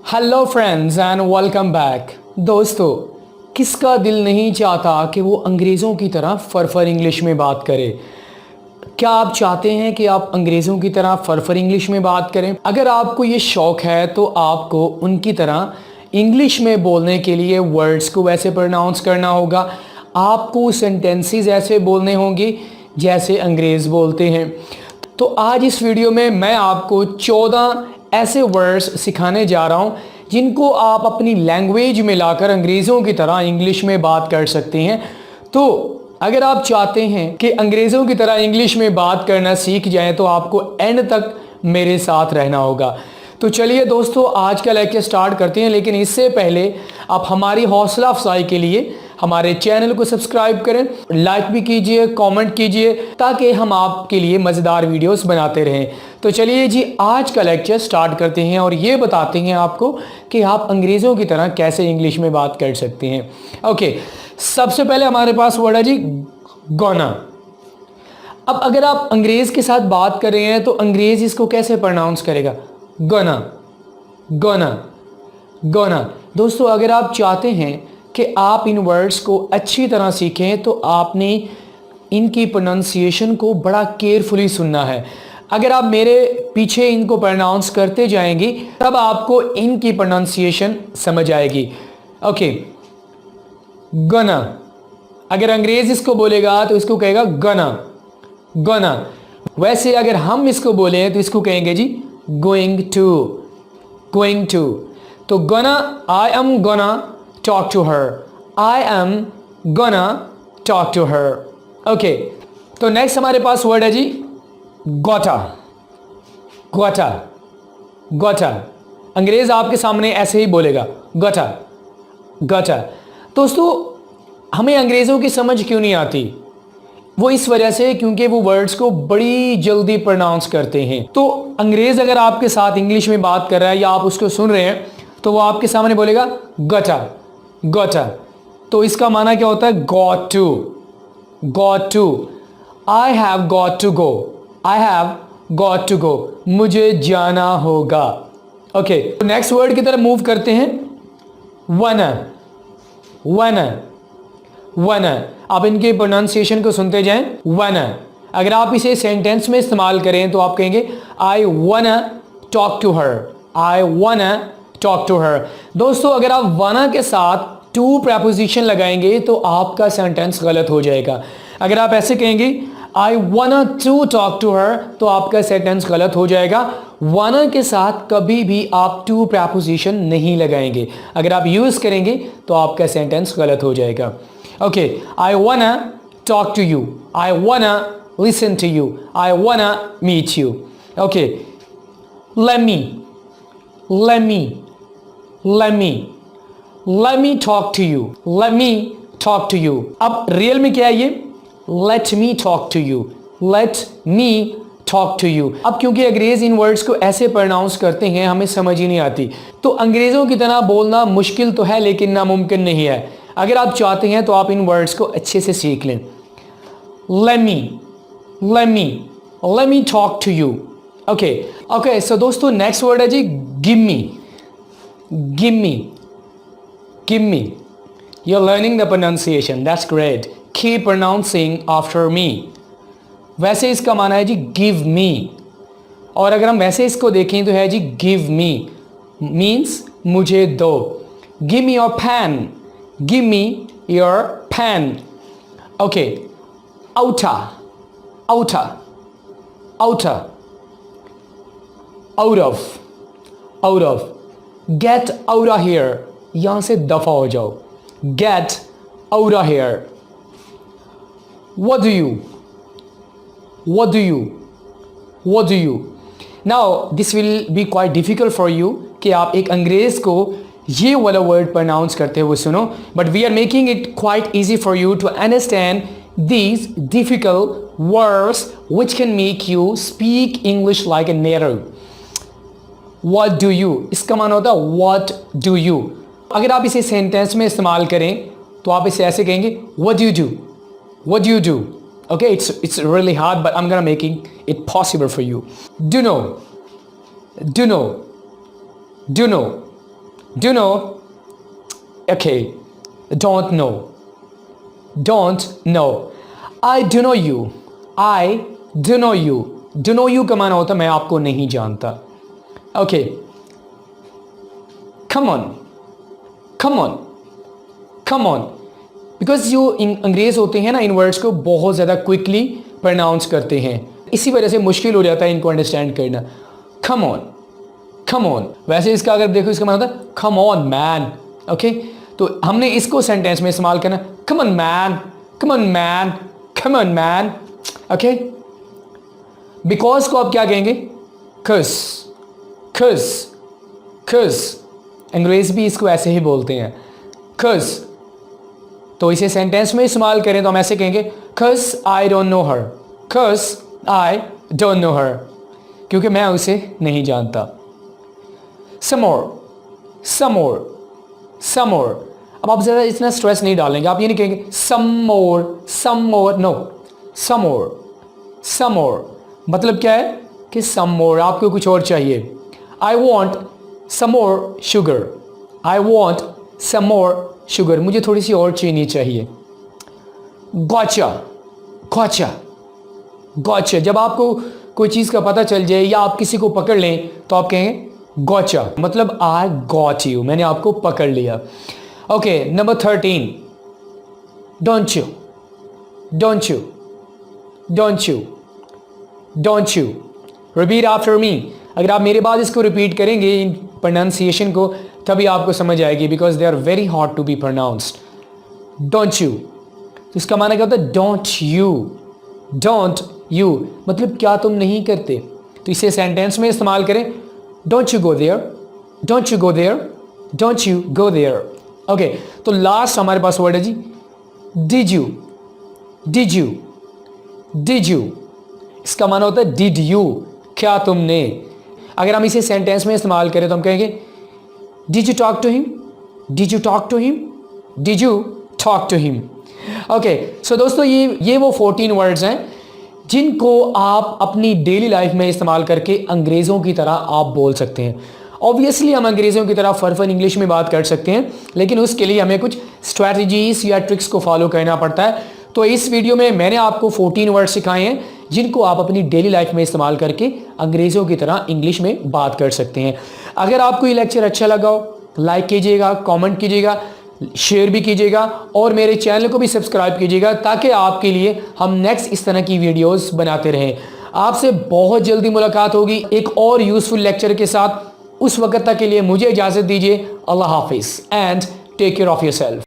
Hello friends and welcome back. दोस्तों, किसका दिल नहीं चाहता कि वो अंग्रेज़ों की तरह फरफर इंग्लिश में बात करे। क्या आप चाहते हैं कि आप अंग्रेज़ों की तरह फरफर इंग्लिश में बात करें? अगर आपको ये शौक़ है तो आपको उनकी तरह इंग्लिश में बोलने के लिए वर्ड्स को वैसे प्रोनाउंस करना होगा। आपको सेंटेंसेस ऐसे बोलने होंगे जैसे अंग्रेज़ बोलते हैं। तो आज इस वीडियो में मैं आपको 14 ऐसे वर्ड्स सिखाने जा रहा हूँ जिनको आप अपनी लैंग्वेज में लाकर अंग्रेज़ों की तरह इंग्लिश में बात कर सकते हैं। तो अगर आप चाहते हैं कि अंग्रेज़ों की तरह इंग्लिश में बात करना सीख जाएं तो आपको एंड तक मेरे साथ रहना होगा। तो चलिए दोस्तों, आज का लेक्चर स्टार्ट करते हैं, लेकिन इससे पहले आप हमारी हौसला अफजाई के लिए हमारे चैनल को सब्सक्राइब करें, लाइक भी कीजिए, कमेंट कीजिए, ताकि हम आपके लिए मज़ेदार वीडियोस बनाते रहें। तो चलिए जी, आज का लेक्चर स्टार्ट करते हैं और ये बताते हैं आपको कि आप अंग्रेज़ों की तरह कैसे इंग्लिश में बात कर सकते हैं। ओके, सबसे पहले हमारे पास वर्ड है जी गोना। अब अगर आप अंग्रेज़ के साथ बात कर रहे हैं तो अंग्रेज़ इसको कैसे प्रोनाउंस करेगा? Gonna, gonna, gonna. दोस्तों, अगर आप चाहते हैं कि आप इन वर्ड्स को अच्छी तरह सीखें तो आपने इनकी प्रोनाउंसिएशन को बड़ा केयरफुली सुनना है। अगर आप मेरे पीछे इनको प्रोनाउंस करते जाएंगे तब आपको इनकी प्रोनाउंसिएशन समझ आएगी। ओके, गना। अगर अंग्रेज इसको बोलेगा तो इसको कहेगा गना, गना। वैसे अगर हम इसको बोले तो इसको कहेंगे जी गोइंग टू, गोइंग टू। तो गना, आई एम गना talk to her, I am gonna talk to her. Okay, तो नेक्स्ट हमारे पास वर्ड है जी गोटा, गोटा, गोटा। अंग्रेज आपके सामने ऐसे ही बोलेगा गोटा, गोटा। दोस्तों, हमें अंग्रेज़ों की समझ क्यों नहीं आती? वो इस वजह से क्योंकि वो वर्ड्स को बड़ी जल्दी प्रोनाउंस करते हैं। तो अंग्रेज़ अगर आपके साथ इंग्लिश में बात कर रहा है या आप उसको सुन रहे हैं तो वो आपके सामने बोलेगा गोटा, गोटा। तो इसका माना क्या होता है? Got to, got to. I have got to go, I have got to go. मुझे जाना होगा। ओके, तो नेक्स्ट वर्ड की तरफ मूव करते हैं। वना, वना, वना। आप इनके प्रोनाउंसिएशन को सुनते जाएं। वना। अगर आप इसे सेंटेंस में इस्तेमाल करें तो आप कहेंगे आई वना टॉक टू हर, आई वना टॉक टू हर। दोस्तों, अगर आप वाना के साथ टू प्रपोजिशन लगाएंगे तो आपका सेंटेंस गलत हो जाएगा। अगर आप ऐसे कहेंगे आई वाना टू टॉक टू हर तो आपका सेंटेंस गलत हो जाएगा। वाना के साथ कभी भी आप टू प्रपोजिशन नहीं लगाएंगे। अगर आप यूज करेंगे तो आपका सेंटेंस गलत हो जाएगा। ओके, आई वाना टॉक टू यू, आई वाना listen to you, I wanna meet you. Okay, let me, let me, let me, let me talk to you, let me talk to you। अब real में क्या है ये? let me talk to you, let me talk to you। अब क्योंकि अंग्रेज इन words को ऐसे प्रोनाउंस करते हैं हमें समझ ही नहीं आती। तो अंग्रेज़ों की तरह बोलना मुश्किल तो है लेकिन नामुमकिन नहीं है। अगर आप चाहते हैं तो आप इन वर्ड्स को अच्छे से सीख लें। let me, let me, let me talk to you। Okay, okay. So दोस्तों, नेक्स्ट वर्ड है जी give me, give me, give me. You are learning the pronunciation, that's great. Keep pronouncing after me. वैसे इसका माना है जी give मी, और अगर हम वैसे इसको देखें तो है जी गिव मी मीन्स मुझे दो। Give me your pen, give me your pen. Okay, outta, outta, outta, out of, out of, get out of here, यहां से दफा हो जाओ। get out of here। what do you, what do you, what do you। now this will be quite difficult for you कि आप एक अंग्रेज को ये वाला वर्ड प्रोनाउंस करते हुए सुनो, but we are making it quite easy for you to understand these difficult words which can make you speak English like a native। What do you, इसका माना होता है what do you। अगर आप इसे सेंटेंस में इस्तेमाल करें तो आप इसे ऐसे कहेंगे what do you do, what do you do। Okay, it's really hard but I'm gonna making it possible for you। do know, do know, do know, Do know. Okay. Don't know. Don't know. I do know you. I do know you. Do know you का माना होता मैं आपको नहीं जानता. Okay. Come on. Come on. Come on. Because जो अंग्रेज़ होते हैं ना, इन वर्ड्स को बहुत ज़्यादा क्विकली प्रोनाउंस करते हैं, इसी वजह से मुश्किल हो जाता है इनको अंडरस्टैंड करना. Come on, come on. वैसे इसका अगर देखो, इसका मतलब होता है कम ऑन मैन. ओके, तो हमने इसको सेंटेंस में इस्तेमाल करना, come on man, come on man, come on man. Okay, because को आप क्या कहेंगे? कस, कस, कस. अंग्रेज़ भी इसको ऐसे ही बोलते हैं, कस. तो इसे सेंटेंस में इस्तेमाल करें तो हम ऐसे कहेंगे, cause I don't know her. Cause I don't know her, क्योंकि मैं उसे नहीं जानता. some more, some more, some more. अब आप ज़्यादा इतना स्ट्रेस नहीं डालेंगे. आप ये नहीं कहेंगे some more, some more. no, some more, some more. मतलब क्या है कि some more आपको कुछ और चाहिए. I want some more sugar. I want some more sugar. मुझे थोड़ी सी और चीनी चाहिए. gotcha, gotcha, gotcha. जब आपको कोई चीज़ का पता चल जाए या आप किसी को पकड़ लें तो आप कहेंगे gotcha, मतलब I got you, मैंने आपको पकड़ लिया. Okay, number 13. don't you, don't you, don't you, don't you. Repeat after me. अगर आप मेरे बाद इसको रिपीट करेंगे, इन प्रोनाउंसिएशन को, तभी आपको समझ आएगी, because they are very hard to be pronounced. Don't you, तो इसका माना क्या होता है? Don't you. डोंट यू मतलब क्या तुम नहीं करते. तो इसे सेंटेंस में इस्तेमाल करें, don't you go there, don't you go there, don't you go there. Okay, तो लास्ट हमारे पास वर्ड है जी, did you. Did you, did you. इसका माना होता है डिड यू, क्या तुमने. अगर हम इसे सेंटेंस में इस्तेमाल करें तो हम कहेंगे, did you talk to him, did you talk to him, did you talk to him. Okay, so दोस्तों ये वो 14 वर्ड्स हैं जिनको आप अपनी डेली लाइफ में इस्तेमाल करके अंग्रेज़ों की तरह आप बोल सकते हैं. ऑब्वियसली हम अंग्रेज़ों की तरह फर्फन इंग्लिश में बात कर सकते हैं, लेकिन उसके लिए हमें कुछ स्ट्रैटेजीज़ या ट्रिक्स को फॉलो करना पड़ता है. तो इस वीडियो में मैंने आपको 14 वर्ड सिखाए हैं जिनको आप अपनी डेली लाइफ में इस्तेमाल करके अंग्रेज़ों की तरह इंग्लिश में बात कर सकते हैं. अगर आपको ये लेक्चर अच्छा लगा हो, लाइक कीजिएगा, कमेंट कीजिएगा, शेयर भी कीजिएगा और मेरे चैनल को भी सब्सक्राइब कीजिएगा, ताकि आपके लिए हम नेक्स्ट इस तरह की वीडियोस बनाते रहें. आपसे बहुत जल्दी मुलाकात होगी एक और यूज़फुल लेक्चर के साथ. उस वक्त तक के लिए मुझे इजाज़त दीजिए. अल्लाह हाफिज़ and take care of yourself.